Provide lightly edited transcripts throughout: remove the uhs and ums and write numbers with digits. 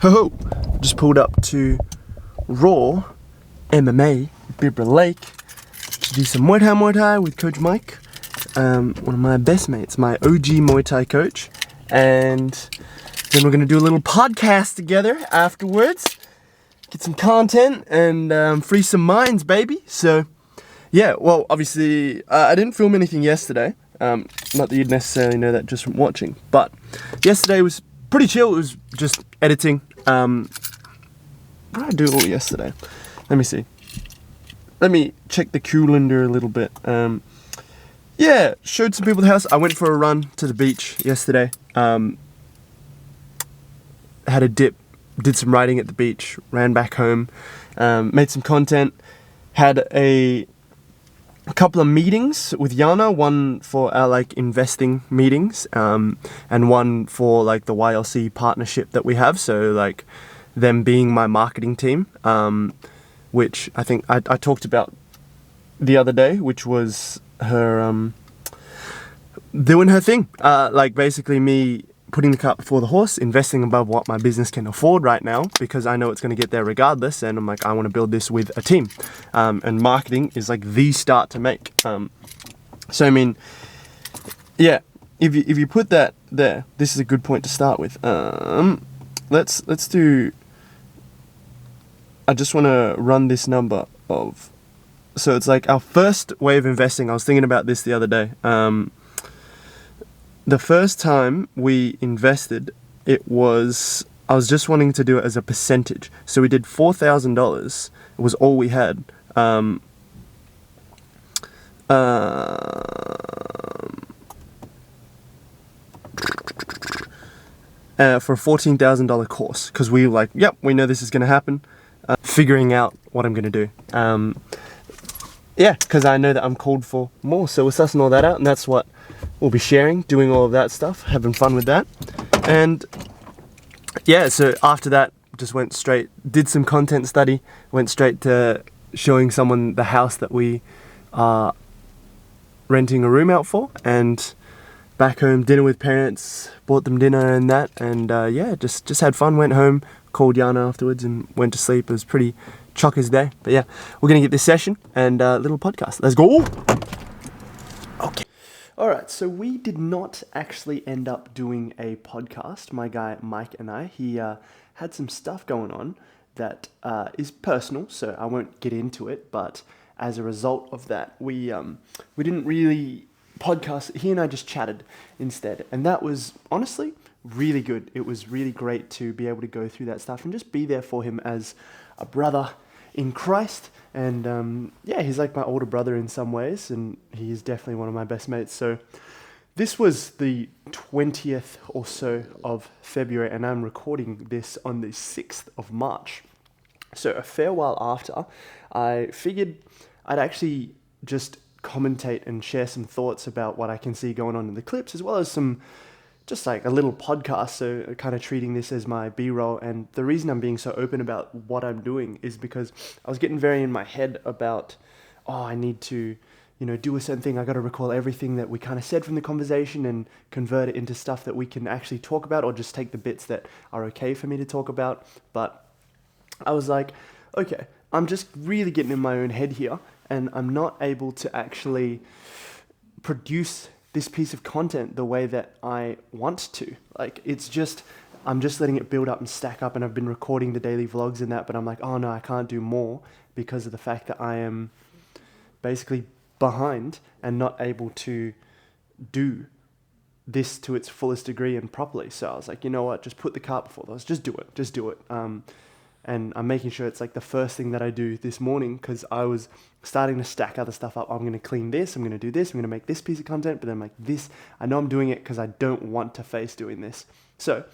Ho ho! Just pulled up to Raw MMA, Bibra Lake, to do some Muay Thai with Coach Mike, one of my best mates, my OG Muay Thai coach, and then we're going to do a little podcast together afterwards, get some content, and free some minds, baby. So, yeah, well, obviously, I didn't film anything yesterday, not that you'd necessarily know that just from watching, but yesterday was pretty chill. It was just editing. What did I do all yesterday? Let me see. Let me check the calendar a little bit. Yeah, showed some people the house. I went for a run to the beach yesterday. Had a dip, did some riding at the beach, ran back home, made some content, had a couple of meetings with Yana, one for our investing meetings, and one for the YLC partnership that we have. So them being my marketing team, which I think I talked about the other day, which was her doing her thing, basically me putting the cart before the horse, investing above what my business can afford right now, because I know it's going to get there regardless, and I'm like, I want to build this with a team, and marketing is the start to make. So I mean, yeah, if you put that there, this is a good point to start with. Let's do. I just want to run this number of. So it's our first way of investing. I was thinking about this the other day. The first time we invested, I was just wanting to do it as a percentage. So we did $4,000. It was all we had. For a $14,000 course. Because we were yep, we know this is going to happen. Figuring out what I'm going to do. Yeah, because I know that I'm called for more. So we're sussing all that out, and that's what we'll be sharing, doing all of that stuff, having fun with that. And yeah, so after that, just went straight, did some content study, went straight to showing someone the house that we are renting a room out for, and back home, dinner with parents, bought them dinner and that, and yeah, just had fun, went home, called Yana afterwards, and went to sleep. It was pretty chockers day. But yeah, we're going to get this session and a little podcast. Let's go! Okay. Alright, so we did not actually end up doing a podcast, my guy Mike and I. He had some stuff going on that is personal, so I won't get into it, but as a result of that, we didn't really podcast. He and I just chatted instead, and that was honestly really good. It was really great to be able to go through that stuff and just be there for him as a brother in Christ. And yeah, he's like my older brother in some ways, and he is definitely one of my best mates. So this was the 20th or so of February, and I'm recording this on the 6th of March. So a fair while after, I figured I'd actually just commentate and share some thoughts about what I can see going on in the clips, as well as some just a little podcast, so kind of treating this as my B-roll. And the reason I'm being so open about what I'm doing is because I was getting very in my head about, I need to, do a certain thing. I got to recall everything that we kind of said from the conversation and convert it into stuff that we can actually talk about, or just take the bits that are okay for me to talk about. But I was like, okay, I'm just really getting in my own head here, and I'm not able to actually produce this piece of content the way that I want to. I'm just letting it build up and stack up, and I've been recording the daily vlogs and that, but I'm like, oh no, I can't do more because of the fact that I am basically behind and not able to do this to its fullest degree and properly. So I was like, you know what, just put the cart before the horse, just do it. And I'm making sure it's the first thing that I do this morning, because I was starting to stack other stuff up. I'm going to clean this, I'm going to do this, I'm going to make this piece of content, but then this, I know I'm doing it because I don't want to face doing this. So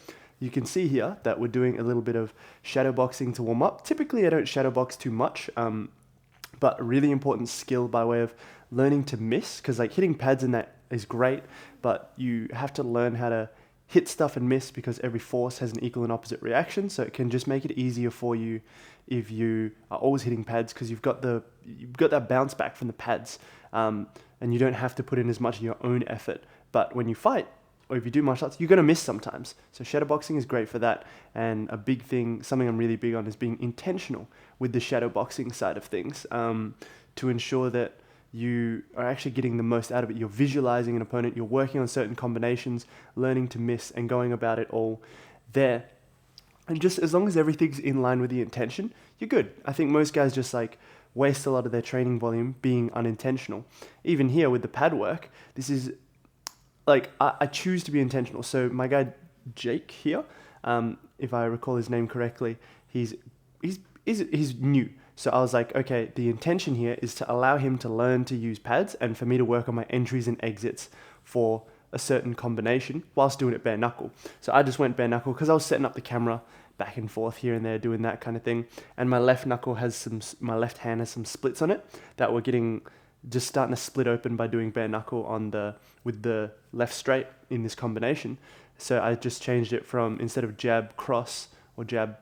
you can see here that we're doing a little bit of shadow boxing to warm up. Typically I don't shadow box too much, but a really important skill by way of learning to miss, because hitting pads in that is great, but you have to learn how to hit stuff and miss, because every force has an equal and opposite reaction. So it can just make it easier for you if you are always hitting pads, because you've got that bounce back from the pads, and you don't have to put in as much of your own effort. But when you fight, or if you do martial arts, you're going to miss sometimes. So shadowboxing is great for that. And a big thing, something I'm really big on, is being intentional with the shadowboxing side of things, to ensure that you are actually getting the most out of it. You're visualizing an opponent, you're working on certain combinations, learning to miss and going about it all there. And just as long as everything's in line with the intention, you're good. I think most guys just like waste a lot of their training volume being unintentional. Even here with the pad work, this is like, I choose to be intentional. So my guy Jake here, if I recall his name correctly, he's new. So I was like, okay, the intention here is to allow him to learn to use pads and for me to work on my entries and exits for a certain combination whilst doing it bare knuckle. So I just went bare knuckle because I was setting up the camera back and forth here and there, doing that kind of thing. And my left hand has some splits on it that were just starting to split open by doing bare knuckle with the left straight in this combination. So I just changed it from, instead of jab cross or jab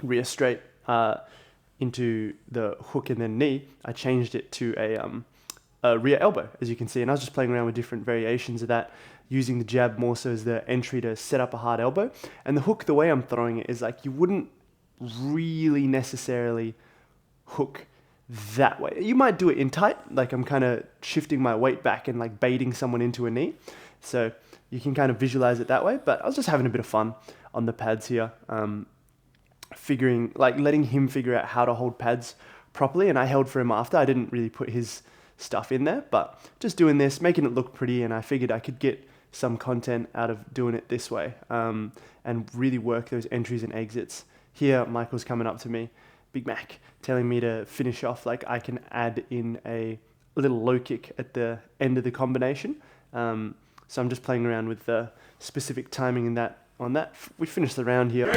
rear straight, into the hook and then knee, I changed it to a rear elbow, as you can see. And I was just playing around with different variations of that, using the jab more so as the entry to set up a hard elbow. And the hook, the way I'm throwing it is like, you wouldn't really necessarily hook that way. You might do it in tight, like I'm kind of shifting my weight back and like baiting someone into a knee. So you can kind of visualize it that way. But I was just having a bit of fun on the pads here. Letting him figure out how to hold pads properly, and I held for him after. I didn't really put his stuff in there, but just doing this, making it look pretty, and I figured I could get some content out of doing it this way, and really work those entries and exits. Here, Michael's coming up to me, Big Mac, telling me to finish off, like I can add in a little low kick at the end of the combination. So I'm just playing around with the specific timing in that. On that, we finished the round here.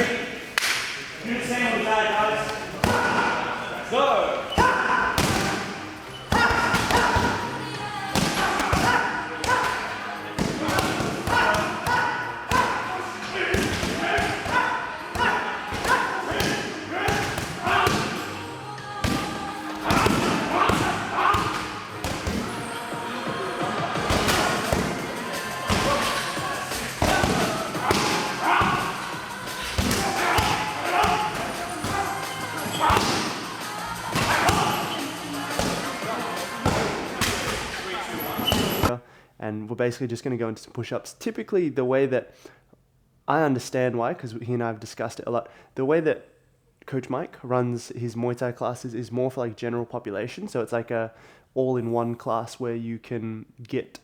Do the same on the side, guys. Go! And we're basically just going to go into some push-ups. Typically, the way that I understand why, because he and I have discussed it a lot, the way that Coach Mike runs his Muay Thai classes is more for like general population. So it's like a all-in-one class where you can get,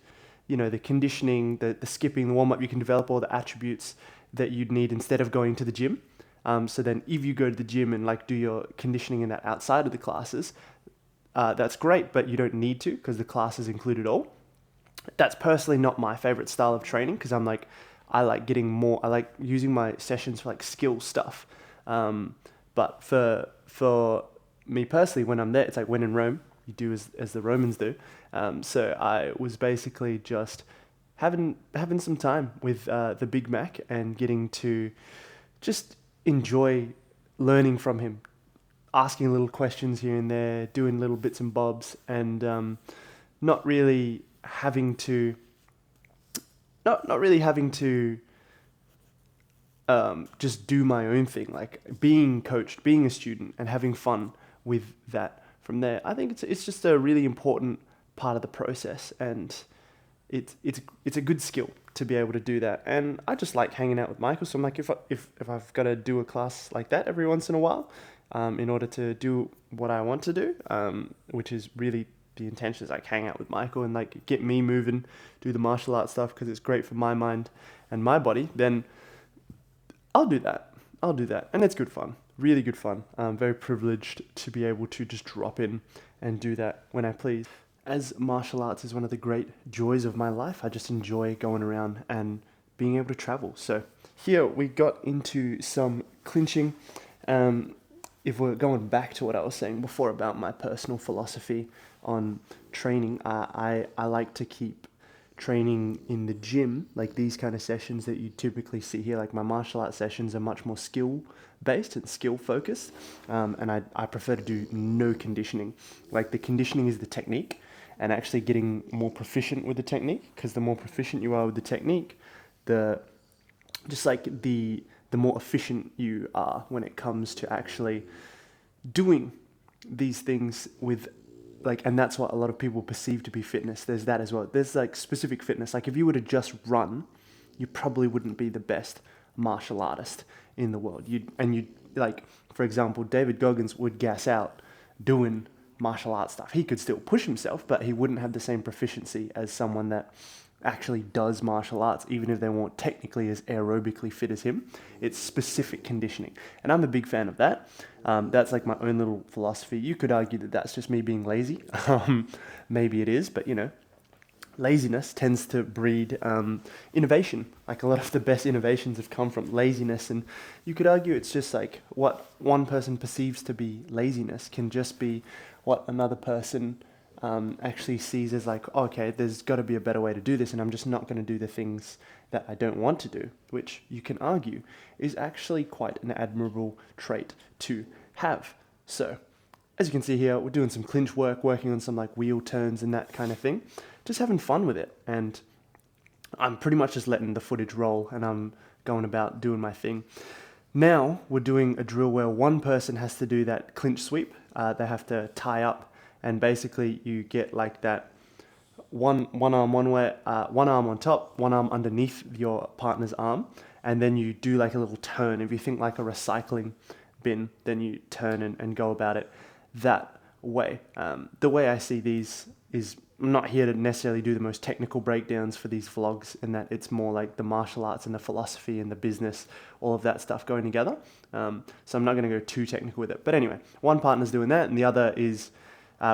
the conditioning, the skipping, the warm-up. You can develop all the attributes that you'd need instead of going to the gym. So then if you go to the gym and like do your conditioning in that outside of the classes, that's great, but you don't need to because the classes include it all. That's personally not my favorite style of training because I like using my sessions for like skill stuff. But for me personally, when I'm there, it's like when in Rome, you do as the Romans do. So I was basically just having some time with the Big Mac and getting to just enjoy learning from him, asking little questions here and there, doing little bits and bobs, and not really having to just do my own thing, like being coached, being a student, and having fun with that. From there, I think it's just a really important part of the process, and it's a good skill to be able to do that. And I just like hanging out with Michael. So I'm like, if I've got to do a class like that every once in a while, in order to do what I want to do, which is really the intention is like hang out with Michael and like get me moving, do the martial arts stuff because it's great for my mind and my body, then I'll do that. And it's good fun, really good fun. I'm very privileged to be able to just drop in and do that when I please. As martial arts is one of the great joys of my life, I just enjoy going around and being able to travel. So here we got into some clinching. If we're going back to what I was saying before about my personal philosophy on training, I like to keep training in the gym, like these kind of sessions that you typically see here. Like my martial arts sessions are much more skill based and skill focused, and I prefer to do no conditioning. Like the conditioning is the technique and actually getting more proficient with the technique, because the more proficient you are with the technique, the just like the more efficient you are when it comes to actually doing these things with like, and that's what a lot of people perceive to be fitness. There's that as well. There's like specific fitness. Like if you were to just run, you probably wouldn't be the best martial artist in the world. You like, for example, David Goggins would gas out doing martial arts stuff. He could still push himself, but he wouldn't have the same proficiency as someone that actually does martial arts, even if they weren't technically as aerobically fit as him. It's specific conditioning. And I'm a big fan of that. That's like my own little philosophy. You could argue that that's just me being lazy. Maybe it is, but you know, laziness tends to breed innovation. Like a lot of the best innovations have come from laziness, and you could argue it's just like what one person perceives to be laziness can just be what another person actually sees as like, okay, there's got to be a better way to do this, and I'm just not going to do the things that I don't want to do, which you can argue is actually quite an admirable trait to have. So, as you can see here, we're doing some clinch work, working on some like wheel turns and that kind of thing, just having fun with it. And I'm pretty much just letting the footage roll, and I'm going about doing my thing. Now we're doing a drill where one person has to do that clinch sweep. They have to tie up, and basically you get like that one arm one way, one arm on top, one arm underneath your partner's arm, and then you do like a little turn. If you think like a recycling bin, then you turn and go about it that way. The way I see these is, I'm not here to necessarily do the most technical breakdowns for these vlogs, and that it's more like the martial arts and the philosophy and the business, all of that stuff going together. So I'm not going to go too technical with it. But anyway, one partner's doing that, and the other is,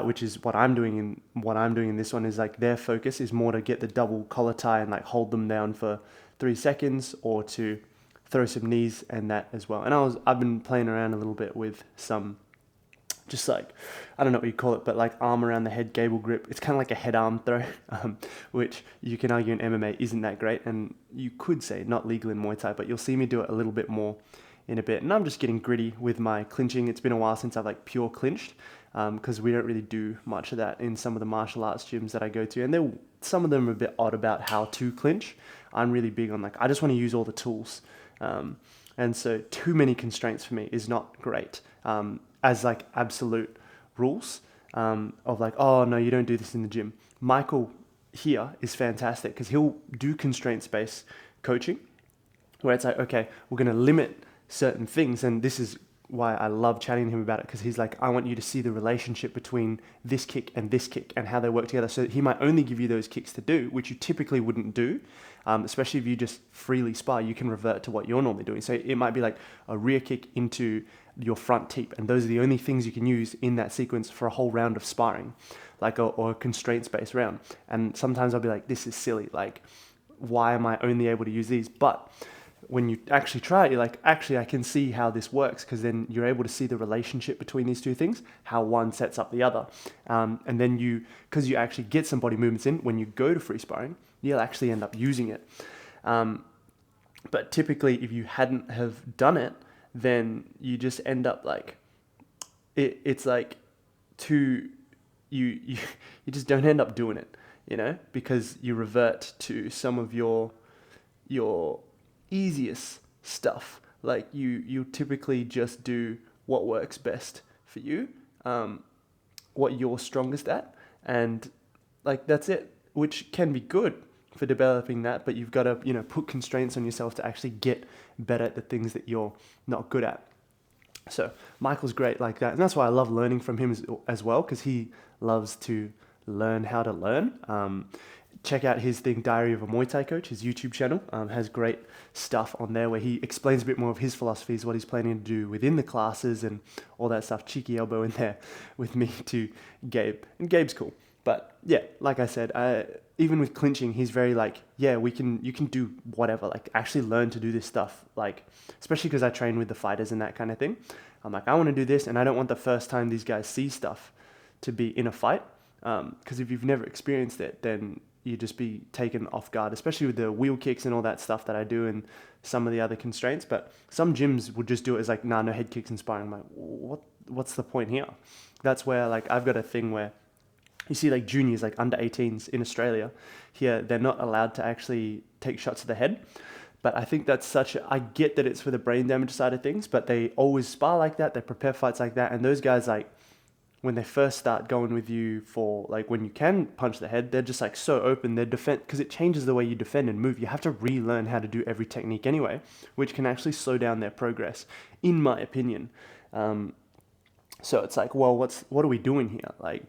which is what I'm doing in this one, is like their focus is more to get the double collar tie and like hold them down for 3 seconds, or to throw some knees and that as well. And I've been playing around a little bit with some, just like, I don't know what you call it, but like arm around the head gable grip. It's kind of like a head arm throw, which you can argue in MMA isn't that great, and you could say not legal in Muay Thai, but you'll see me do it a little bit more in a bit. And I'm just getting gritty with my clinching. It's been a while since I've like pure clinched, because we don't really do much of that in some of the martial arts gyms that I go to, and some of them are a bit odd about how to clinch. I'm really big on like, I just want to use all the tools, and so too many constraints for me is not great, as like absolute rules, of like, oh no, you don't do this in the gym. Michael here is fantastic because he'll do constraints-based coaching where it's like, okay, we're going to limit certain things, and this is why I love chatting to him about it, because he's like, I want you to see the relationship between this kick and how they work together. So he might only give you those kicks to do, which you typically wouldn't do, especially if you just freely spar. You can revert to what you're normally doing. So it might be like a rear kick into your front teep, and those are the only things you can use in that sequence for a whole round of sparring, like or a constraints-based round. And sometimes I'll be like, this is silly. Like, why am I only able to use these? But when you actually try it, you're like, actually, I can see how this works, because then you're able to see the relationship between these two things, how one sets up the other. And then because you actually get some body movements in, when you go to free sparring, you'll actually end up using it. But typically, if you hadn't have done it, then you just end up like, it's like you just don't end up doing it, because you revert to some of your easiest stuff. Like you typically just do what works best for you, what you're strongest at, and like that's it, which can be good for developing that, but you've got to put constraints on yourself to actually get better at the things that you're not good at. So Michael's great like that, and that's why I love learning from him as well, because he loves to learn how to learn. Check out his thing, Diary of a Muay Thai Coach, his YouTube channel, has great stuff on there where he explains a bit more of his philosophies, what he's planning to do within the classes and all that stuff. Cheeky elbow in there with me to Gabe, and Gabe's cool. But yeah, like I said, even with clinching, he's very like, yeah, you can do whatever, like actually learn to do this stuff, like especially because I train with the fighters and that kind of thing. I'm like, I want to do this, and I don't want the first time these guys see stuff to be in a fight, because if you've never experienced it, then you just be taken off guard, especially with the wheel kicks and all that stuff that I do and some of the other constraints. But some gyms would just do it as like, nah, no head kicks and sparring. I'm like, what's the point here? That's where like I've got a thing where you see like juniors, like under 18s in Australia, here they're not allowed to actually take shots to the head. But I think that's I get that it's for the brain damage side of things, but they always spar like that, they prepare fights like that, and those guys, like, when they first start going with you for, like, when you can punch the head, they're just like so open, they're because it changes the way you defend and move. You have to relearn how to do every technique anyway, which can actually slow down their progress, in my opinion. So it's like, well, what are we doing here? Like,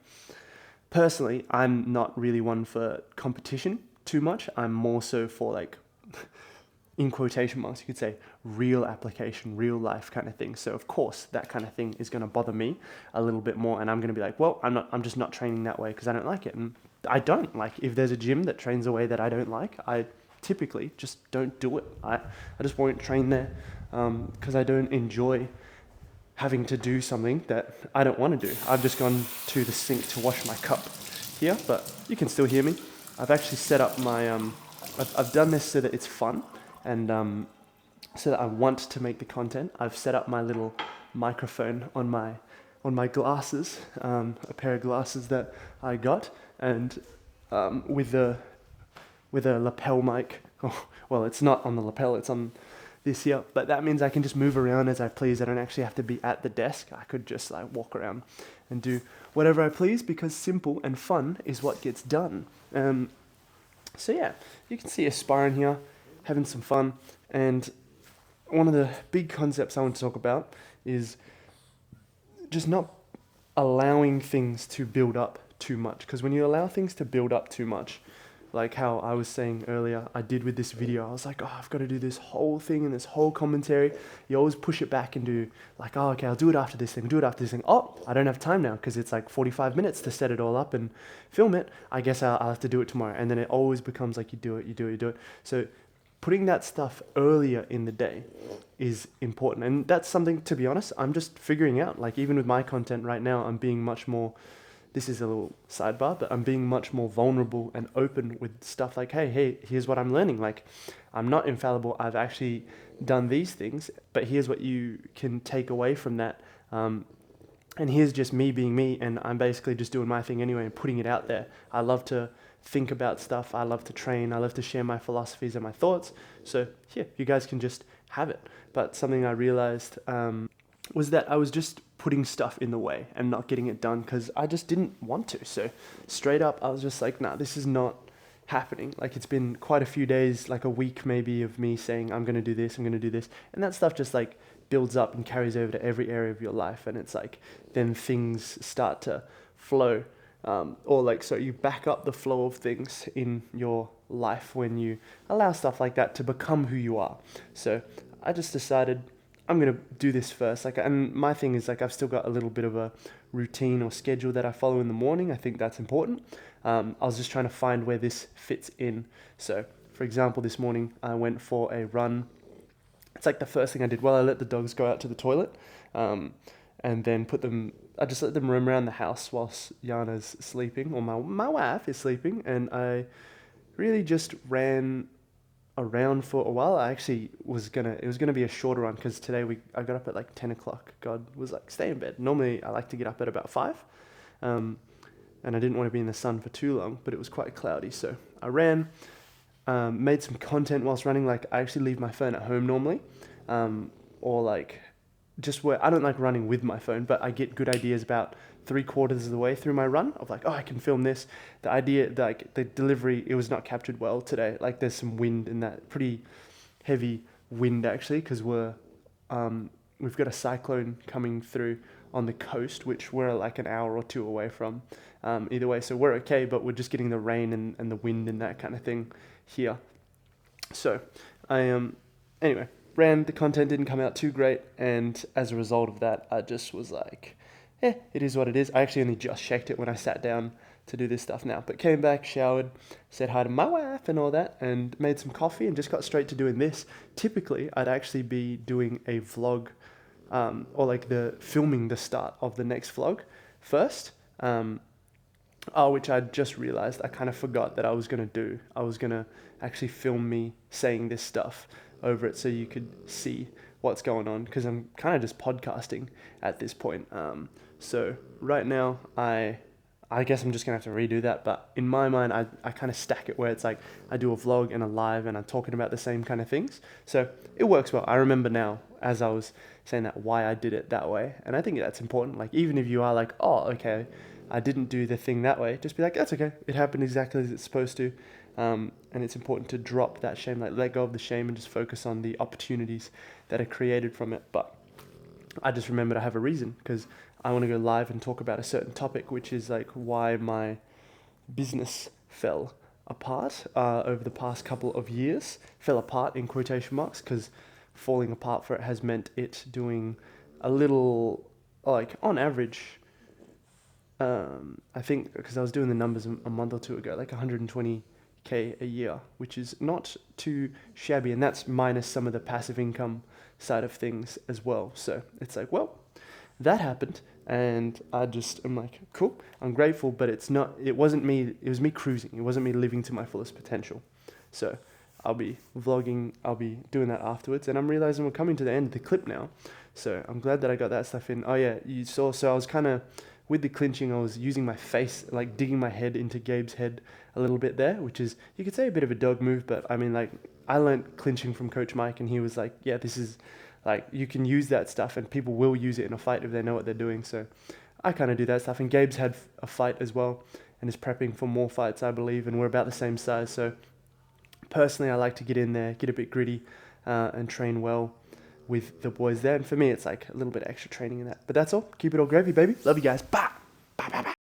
personally, I'm not really one for competition too much. I'm more so for, like, in quotation marks, you could say, real application, real life kind of thing. So of course, that kind of thing is going to bother me a little bit more, and I'm going to be like, well, I'm just not training that way because I don't like it. And I don't like, if there's a gym that trains a way that I don't like, I typically just don't do it. I just won't train there because I don't enjoy having to do something that I don't want to do. I've just gone to the sink to wash my cup here, but you can still hear me. I've actually set up my, I've done this so that it's fun, and so that I want to make the content. I've set up my little microphone on my glasses, a pair of glasses that I got, and with a lapel mic. Oh, well, it's not on the lapel, it's on this here, but that means I can just move around as I please. I don't actually have to be at the desk. I could just like walk around and do whatever I please, because simple and fun is what gets done. So yeah, you can see us sparring here, having some fun. And one of the big concepts I want to talk about is just not allowing things to build up too much. Because when you allow things to build up too much, like how I was saying earlier, I did with this video, I was like, oh, I've got to do this whole thing and this whole commentary. You always push it back and do like, oh, okay, I'll do it after this thing, do it after this thing. Oh, I don't have time now because it's like 45 minutes to set it all up and film it. I guess I'll have to do it tomorrow. And then it always becomes like you do it. So putting that stuff earlier in the day is important. And that's something, to be honest, I'm just figuring out. Like, even with my content right now, I'm being much more, this is a little sidebar, but I'm being much more vulnerable and open with stuff like, hey, here's what I'm learning. Like, I'm not infallible. I've actually done these things, but here's what you can take away from that. And here's just me being me, and I'm basically just doing my thing anyway and putting it out there. I love to think about stuff. I love to train. I love to share my philosophies and my thoughts. So here, you guys can just have it. But something I realized was that I was just putting stuff in the way and not getting it done because I just didn't want to. So straight up, I was just like, nah, this is not happening. Like, it's been quite a few days, like a week maybe, of me saying, I'm going to do this, I'm going to do this. And that stuff just like builds up and carries over to every area of your life. And it's like, then things start to flow. So you back up the flow of things in your life when you allow stuff like that to become who you are. So I just decided I'm going to do this first. And my thing is, like, I've still got a little bit of a routine or schedule that I follow in the morning. I think that's important. I was just trying to find where this fits in. So, for example, this morning I went for a run. It's like the first thing I did. Well, I let the dogs go out to the toilet, and then I just let them roam around the house whilst Yana's sleeping, or my wife is sleeping, and I really just ran around for a while. It was gonna be a shorter run because today I got up at like 10 o'clock. God was like, stay in bed. Normally I like to get up at about 5, and I didn't want to be in the sun for too long, but it was quite cloudy, so I ran, made some content whilst running. Like, I actually leave my phone at home normally, or like just where I don't like running with my phone, but I get good ideas about 3/4 of the way through my run of like, oh, I can film this. The idea, like the delivery, it was not captured well today. Like, there's some wind in that, pretty heavy wind actually, because we've got a cyclone coming through on the coast, which we're like an hour or two away from. Either way, so we're okay, but we're just getting the rain and the wind and that kind of thing here. So anyway, ran, the content didn't come out too great, and as a result of that, I just was like, it is what it is. I actually only just checked it when I sat down to do this stuff now, but came back, showered, said hi to my wife and all that, and made some coffee and just got straight to doing this. Typically, I'd actually be doing a vlog, or like filming the start of the next vlog first, which I just realized I kind of forgot that I was going to do. I was going to actually film me saying this stuff over it so you could see what's going on, because I'm kind of just podcasting at this point. So right now I I guess I'm just gonna have to redo that. But in my mind, I kind of stack it where it's like I do a vlog and a live and I'm talking about the same kind of things. So it works well. I remember now as I was saying that why I did it that way. And I think that's important. Like even if you are like, oh, okay, I didn't do the thing that way, just be like, that's okay. It happened exactly as it's supposed to. And it's important to drop that shame, like let go of the shame and just focus on the opportunities that are created from it. But I just remembered I have a reason because I want to go live and talk about a certain topic, which is like why my business fell apart over the past couple of years. Fell apart in quotation marks because falling apart for it has meant it doing a little, like on average, I think because I was doing the numbers a month or two ago, like 120K a year, which is not too shabby, and that's minus some of the passive income side of things as well. So it's like, well, that happened, and I just am like, cool, I'm grateful, but it wasn't me, it was me cruising, it wasn't me living to my fullest potential. So I'll be vlogging, I'll be doing that afterwards, and I'm realizing we're coming to the end of the clip now, so I'm glad that I got that stuff in. Oh yeah, you saw, so I was kind of, with the clinching, I was using my face, like digging my head into Gabe's head a little bit there, which is, you could say a bit of a dog move, but I mean, like, I learned clinching from Coach Mike, and he was like, yeah, this is, like, you can use that stuff, and people will use it in a fight if they know what they're doing, so I kind of do that stuff, and Gabe's had a fight as well, and is prepping for more fights, I believe, and we're about the same size, so personally, I like to get in there, get a bit gritty, and train well with the boys there. And for me, it's like a little bit extra training in that. But that's all. Keep it all gravy, baby. Love you guys. Bye. Bye, bye, bye.